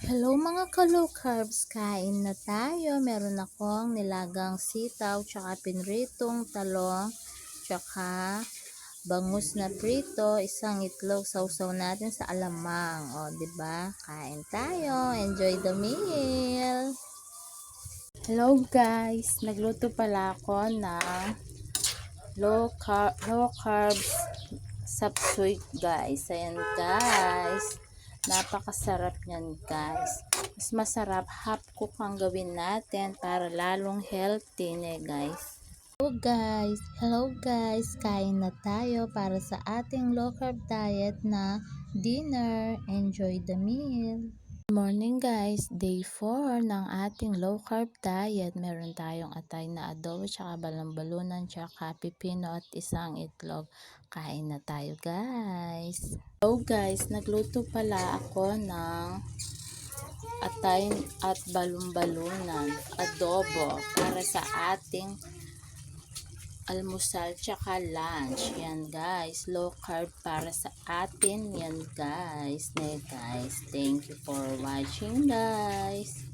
Hello mga ka-low carbs, kain na tayo. Meron akong nilagang sitaw, tsaka pinritong talong, tsaka bangus na prito, isang itlog, sausaw natin sa alamang. O, di ba? Kain tayo. Enjoy the meal. Hello guys, nagluto pala ako ng low carbs sapsuy guys. Ayan guys. Napakasarap niyan guys. Mas masarap half cook ang gawin natin para lalong healthy guys. Hello guys, kain na tayo para sa ating low carb diet na dinner. Enjoy the meal. Good morning guys, day 4 ng ating low carb diet. Meron tayong atay na adobo, tsaka balambalunan, tsaka pipino at isang itlog. Kain na tayo guys. Hello guys, nagluto pala ako ng atay at balumbalunan, adobo para sa ating almusal tsaka lunch. Yan guys, low carb para sa atin yan guys. Thank you for watching guys.